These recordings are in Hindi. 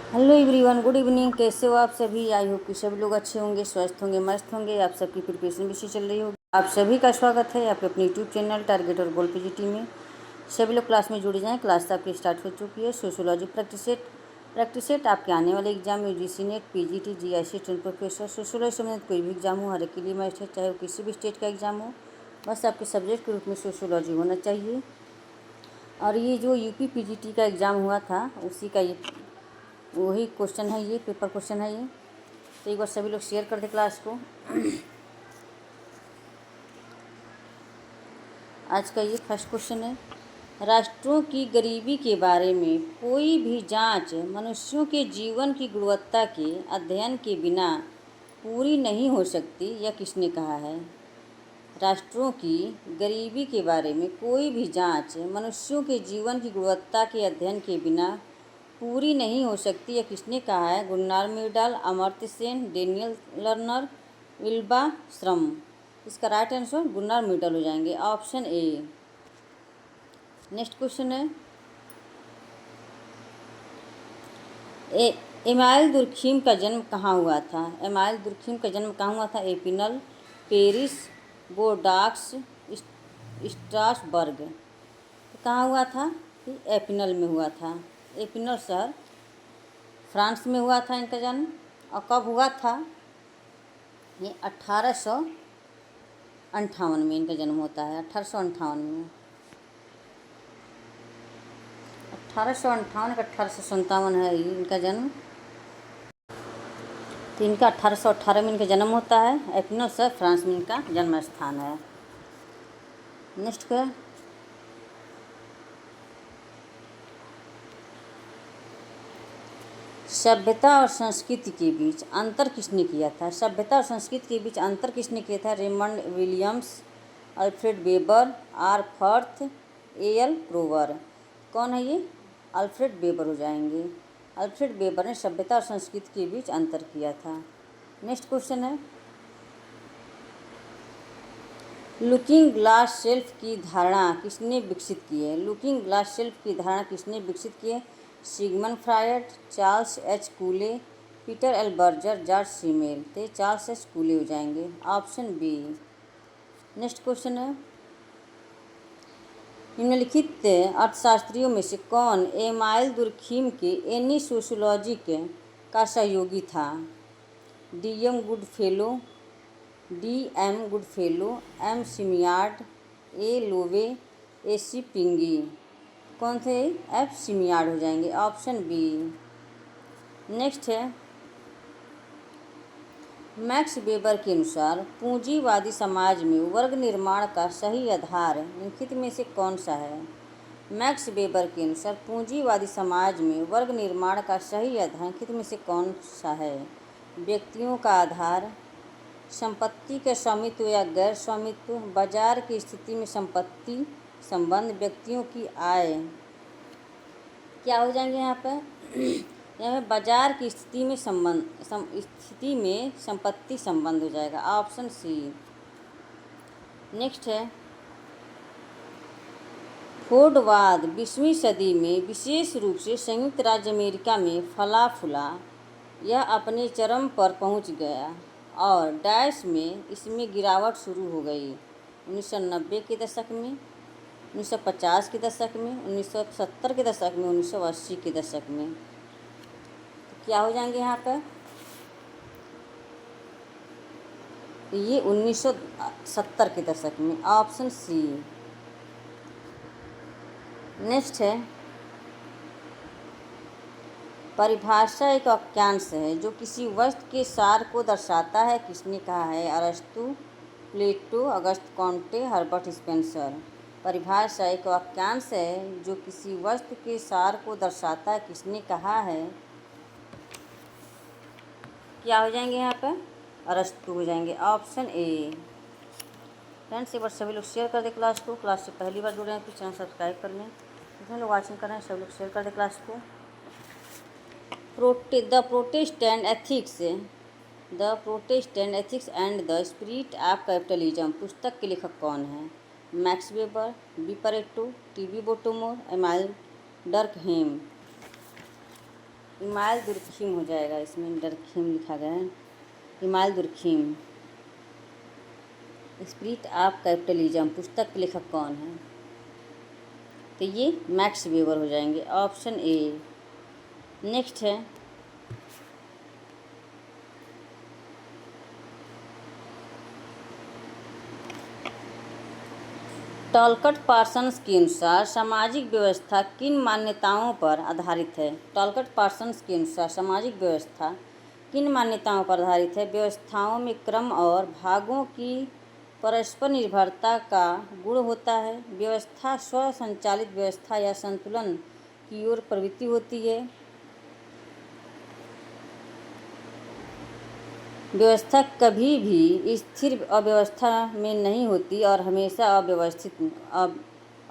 Hello everyone, good evening. कैसे हो आप सभी? आई होप कि सभी लोग अच्छे होंगे, स्वस्थ होंगे, मस्त होंगे। आप सबकी प्रिपरेशन भी अच्छी चल रही होगी। आप सभी का स्वागत है आपके अपने यूट्यूब चैनल टारगेट और गोल पीजीटी में। सभी लोग क्लास में जुड़ जाएं। क्लास आपकी स्टार्ट हो चुकी है। सोशियोलॉजी प्रैक्टिस सेट आपके आने वाले exam UGC net, PGT, GIC, train professor, sociology संबंधित कोई भी एग्जाम हो, हर एक के लिए मैच है, चाहे वो किसी भी स्टेट का एग्जाम हो। बस आपके सब्जेक्ट के रूप में सोशियोलॉजी होना चाहिए। और ये जो यूपी पीजीटी का एग्ज़ाम हुआ था उसी का ये वही क्वेश्चन है, ये पेपर क्वेश्चन है ये। तो एक बार सभी लोग शेयर कर दे क्लास को। आज का ये फर्स्ट क्वेश्चन है, राष्ट्रों की गरीबी के बारे में कोई भी जांच मनुष्यों के जीवन की गुणवत्ता के अध्ययन के बिना पूरी नहीं हो सकती, यह किसने कहा है? राष्ट्रों की गरीबी के बारे में कोई भी जांच मनुष्यों के जीवन की गुणवत्ता के अध्ययन के बिना पूरी नहीं हो सकती, यह किसने कहा है? Gunnar Myrdal, Amartya Sen, Daniel Lerner, Wilbur Schramm. इसका राइट आंसर गुन्नार मिर्डाल हो जाएंगे, ऑप्शन ए। नेक्स्ट क्वेश्चन है, एमाइल दुर्खिम का जन्म कहाँ हुआ था? एमाइल दुर्खिम का जन्म कहाँ हुआ था? Epinal, Paris, बोर्डाक्स, Strasbourg. तो कहाँ हुआ था? एपिनल में हुआ था। एपिनल शहर फ्रांस में हुआ था इनका जन्म। और कब हुआ था? ये 1858 में इनका जन्म होता है। 1858 में, 1858 का 1857 है ये इनका जन्म। तो इनका 1818 में इनका जन्म होता है। एपिनल शहर फ्रांस में इनका जन्म स्थान है। नेक्स्ट का, सभ्यता और संस्कृति के बीच अंतर किसने किया था? सभ्यता और संस्कृति के बीच अंतर किसने किया था? Raymond Williams, Alfred Weber, R Firth, L Prover. कौन है ये? अल्फ्रेड वेबर हो जाएंगे। अल्फ्रेड वेबर ने सभ्यता और संस्कृति के बीच अंतर किया था। नेक्स्ट क्वेश्चन है, लुकिंग ग्लास शेल्फ की धारणा किसने विकसित की है? लुकिंग ग्लास शेल्फ की धारणा किसने विकसित की है? Sigmund Freud, Charles H कूले, Peter L Berger, George सीमेल। तो चार्ल्स एच कूले हो जाएंगे, ऑप्शन बी। नेक्स्ट क्वेश्चन है, निम्नलिखित अर्थशास्त्रियों में से कौन एमाइल दुर्खिम के एनी सोशियोलॉजिक का सहयोगी था? D M. Goodfellow, D M. Goodfellow, M. Simiard, A. Lowe, A. C. Pingi. कौन थे? एफ. सिमियार्ड हो जाएंगे, ऑप्शन बी। नेक्स्ट है, मैक्स वेबर के अनुसार पूंजीवादी समाज में वर्ग निर्माण का सही आधार निम्नलिखित में से कौन सा है? मैक्स वेबर के अनुसार पूंजीवादी समाज में वर्ग निर्माण का सही आधार निम्नलिखित में से कौन सा है? व्यक्तियों का आधार, संपत्ति के स्वामित्व या गैर स्वामित्व, बाजार की स्थिति में संपत्ति संबंध, व्यक्तियों की आय। क्या हो जाएंगे यहाँ पर? यहाँ पे बाजार की स्थिति में स्थिति में संपत्ति संबंध हो जाएगा, ऑप्शन सी। नेक्स्ट है, फोर्डवाद 20वीं सदी में विशेष रूप से संयुक्त राज्य अमेरिका में फला फूला। यह अपने चरम पर पहुंच गया और डैश में इसमें गिरावट शुरू हो गई 1990 के दशक में, 1950 के दशक में, 1970 के दशक में, 1980 के दशक में। तो क्या हो जाएंगे यहाँ पर? ये 1970 के दशक में, ऑप्शन सी। नेक्स्ट है, परिभाषा एक वाक्यांश है जो किसी वस्तु के सार को दर्शाता है, किसने कहा है? अरस्तु, प्लेटो, अगस्त कॉन्टे, हर्बर्ट स्पेंसर। परिभाषा एक वाक्यांश है जो किसी वस्तु के सार को दर्शाता है, किसने कहा है? क्या हो जाएंगे यहाँ पर? अरस्तु हो जाएंगे, ऑप्शन ए। फ्रेंड्स, एक बार सभी लोग शेयर कर दे क्लास को। क्लास से पहली बार जुड़े हैं तो चैनल सब्सक्राइब कर लें। जितने लोग वाचिंग कर रहे हैं सभी लोग शेयर कर दे क्लास को। The protestant ethics and the spirit of capitalism पुस्तक के लेखक कौन है? Max Weber, B Pareto, T B. Bottomore, Emile Durkheim. Emile Durkheim हो जाएगा, इसमें डरखिम लिखा गया है, इमाल दुर्खिम। स्पिरिट ऑफ कैपिटलिज्म पुस्तक के लेखक कौन है? तो ये मैक्स वेबर हो जाएंगे, ऑप्शन ए। नेक्स्ट है टॉलकट पार्सन्स के अनुसार सामाजिक व्यवस्था किन मान्यताओं पर आधारित है? टॉलकट पार्सन्स के अनुसार सामाजिक व्यवस्था किन मान्यताओं पर आधारित है? व्यवस्थाओं में क्रम और भागों की परस्पर निर्भरता का गुण होता है। व्यवस्था स्व संचालित व्यवस्था या संतुलन की ओर प्रवृत्ति होती है। व्यवस्था कभी भी स्थिर अव्यवस्था में नहीं होती और हमेशा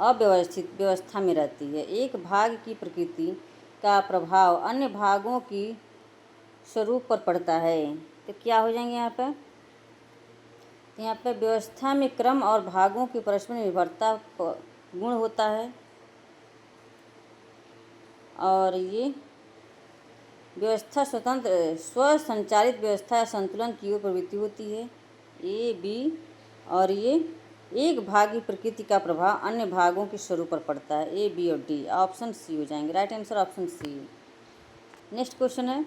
अव्यवस्थित व्यवस्था में रहती है। एक भाग की प्रकृति का प्रभाव अन्य भागों की स्वरूप पर पड़ता है। तो क्या हो जाएंगे यहाँ पर? यहाँ पे व्यवस्था में क्रम और भागों की परस्पर निर्भरता गुण होता है और ये व्यवस्था स्वतंत्र स्व संचालित व्यवस्था या संतुलन की ओर प्रवृत्ति होती है। ए बी और ये एक भाग की प्रकृति का प्रभाव अन्य भागों के स्वरूप पर पड़ता है। ए बी और डी, ऑप्शन सी हो जाएंगे। Right answer option C. Next question है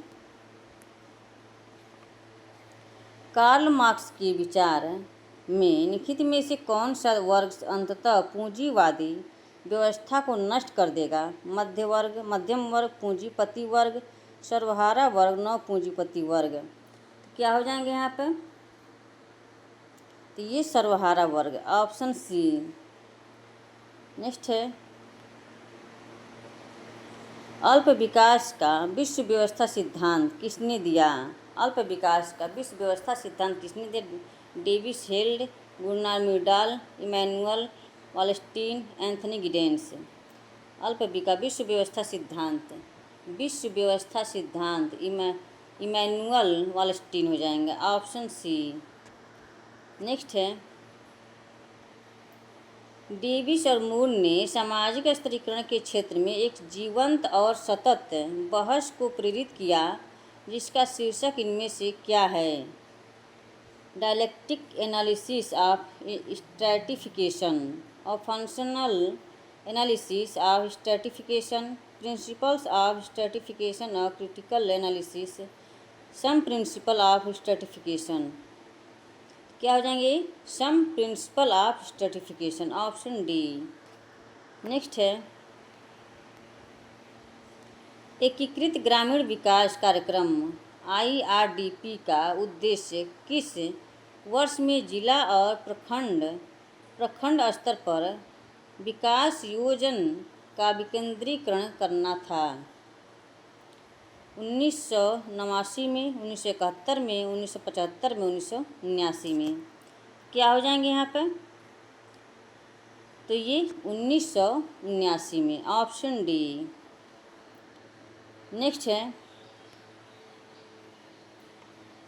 कार्ल मार्क्स के विचार में निम्नलिखित में से कौन सा वर्ग अंततः पूंजीवादी व्यवस्था को नष्ट कर देगा? मध्यम वर्ग, पूंजीपति वर्ग, सर्वहारा वर्ग, नव पूंजीपति वर्ग। तो क्या हो जाएंगे यहाँ पे? तो ये सर्वहारा वर्ग, ऑप्शन सी। नेक्स्ट है अल्प विकास का विश्व व्यवस्था सिद्धांत किसने दिया? अल्प विकास का विश्व व्यवस्था सिद्धांत किसने दिया? Davis Held, Gunnar Myrdal, Immanuel Wallerstein, Anthony Giddens. अल्प विकास विश्व व्यवस्था सिद्धांत इमैनुअल वालस्टीन हो जाएंगे, ऑप्शन सी। नेक्स्ट है डेविस और मूर ने सामाजिक स्तरीकरण के क्षेत्र में एक जीवंत और सतत बहस को प्रेरित किया जिसका शीर्षक इनमें से क्या है? डायलेक्टिक एनालिसिस ऑफ स्ट्रैटिफिकेशन और functional analysis of stratification, principles of stratification और critical analysis, some principle of stratification. क्या हो जाएंगे? Some principle of stratification, option D. Next है एकीकृत ग्रामीण विकास कार्यक्रम IRDP का उद्देश्य किस वर्ष में जिला और प्रखंड स्तर पर विकास योजना का विकेंद्रीकरण करना था? 1989 में, 1971 में, 1975 में, 1979 में। क्या हो जाएंगे यहाँ पर? तो ये 1979 में, ऑप्शन डी। नेक्स्ट है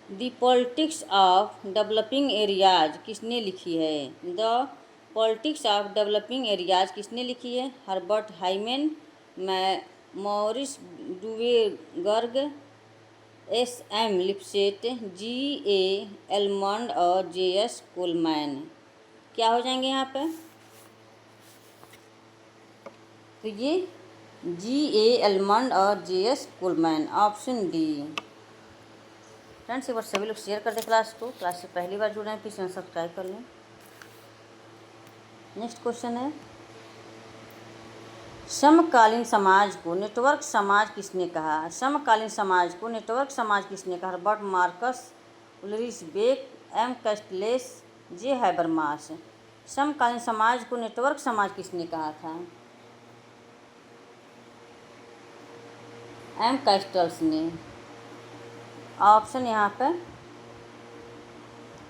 the politics of developing areas किसने लिखी है? The politics of developing areas किसने लिखी है? हर्बर्ट हाइमन, मॉरिस डुवेगर्ग, SM लिप्सेट, GA एलमंड और JS कोलमैन। क्या हो जाएंगे यहाँ पे? तो ये GA एलमंड और JS Coleman, option D. Friends एक बार सभी लोग शेयर कर दें क्लास को। क्लास से पहली बार जुड़ रहे हैं प्लीज़ चैनल सब्सक्राइब कर लें। नेक्स्ट क्वेश्चन है समकालीन समाज को नेटवर्क समाज किसने कहा? समकालीन समाज को नेटवर्क समाज किसने कहा? Herbert Marcuse, Ulrich Beck, M Castells, J Habermas. समकालीन समाज को नेटवर्क समाज किसने कहा था? M कैस्टल्स ने, ऑप्शन यहाँ पर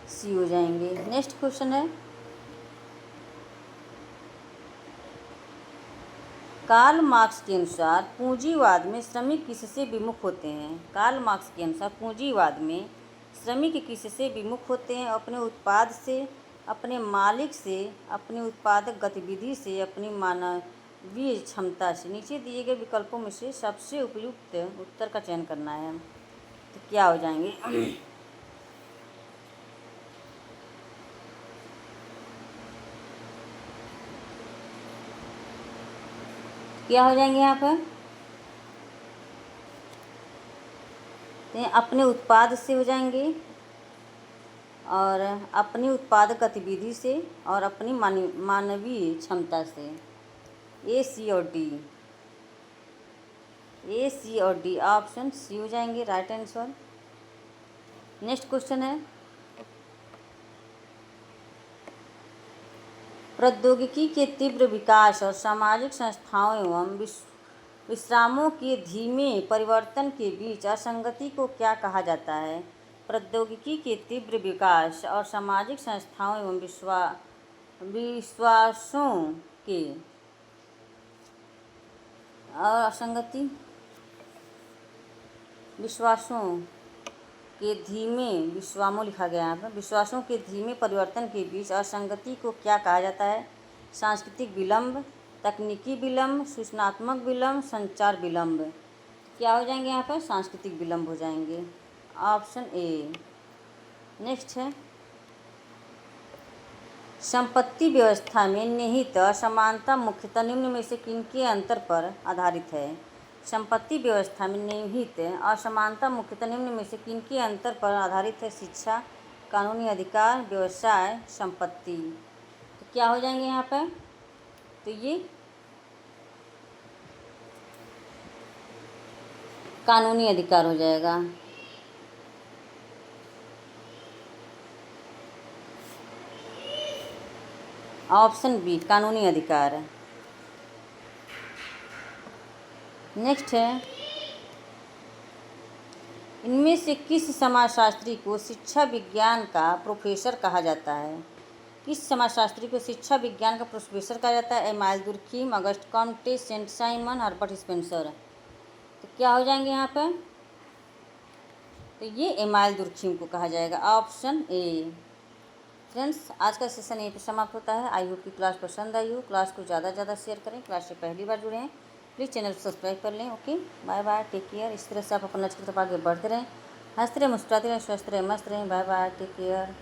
सी हो जाएंगे। नेक्स्ट क्वेश्चन है कार्ल मार्क्स के अनुसार पूंजीवाद में श्रमिक किससे विमुख होते हैं? कार्ल मार्क्स के अनुसार पूंजीवाद में श्रमिक किससे विमुख होते हैं? अपने उत्पाद से, अपने मालिक से, अपनी उत्पादक गतिविधि से, अपनी मानवीय क्षमता से नीचे दिए गए विकल्पों में से सबसे उपयुक्त उत्तर का चयन करना है। तो क्या हो जाएंगे? क्या हो जाएंगे यहाँ पर? तो अपने उत्पाद से हो जाएंगे, और अपनी उत्पादक गतिविधि से, और अपनी मानवीय क्षमता से। ए, सी और डी। ए, सी और डी, ऑप्शन सी हो जाएंगे राइट आंसर। नेक्स्ट क्वेश्चन है, प्रौद्योगिकी के तीव्र विकास और सामाजिक संस्थाओं एवं विश्रामों के धीमे परिवर्तन के बीच असंगति को क्या कहा जाता है? प्रौद्योगिकी के तीव्र विकास और सामाजिक संस्थाओं एवं विश्वासों के और असंगति विश्वासों के धीमे विश्वामों लिखा गया है यहाँ पर। विश्वासों के धीमे परिवर्तन के बीच असंगति को क्या कहा जाता है? सांस्कृतिक विलंब, तकनीकी विलंब, सूचनात्मक विलंब, संचार विलंब। क्या हो जाएंगे यहाँ पर? सांस्कृतिक विलंब हो जाएंगे, ऑप्शन ए। नेक्स्ट है, संपत्ति व्यवस्था में निहित असमानता मुख्यतः निम्न में से किनके अंतर पर आधारित है? संपत्ति व्यवस्था में निहित असमानता मुख्यतः निम्न में से किनके अंतर पर आधारित है? शिक्षा, कानूनी अधिकार, व्यवसाय, संपत्ति। तो क्या हो जाएंगे यहाँ पर? तो ये कानूनी अधिकार हो जाएगा। ऑप्शन बी, कानूनी अधिकार। नेक्स्ट है, इनमें से किस समाजशास्त्री को शिक्षा विज्ञान का प्रोफेसर कहा जाता है? किस समाजशास्त्री को शिक्षा विज्ञान का प्रोफेसर कहा जाता है? Emile Durkheim, Auguste Comte, Saint Simon, Herbert Spencer. तो क्या हो जाएंगे यहाँ पर? तो ये एमाइल दुर्खीम को कहा जाएगा, ऑप्शन ए। फ्रेंड्स, आज का सेशन यहीं पर समाप्त होता है। आई होप की क्लास पसंद आई हो। क्लास को ज़्यादा से ज़्यादा शेयर करें। क्लास से पहली बार जुड़े हैं प्लीज़ चैनल को सब्सक्राइब कर लें। Okay, bye bye, take care. इस तरह से आप अपना लक्ष्य की तरफ आगे बढ़ते रहें, हंसते रहें, मुस्कुराते रहें, स्वस्थ रहें, मस्त रहें। Bye bye, take care.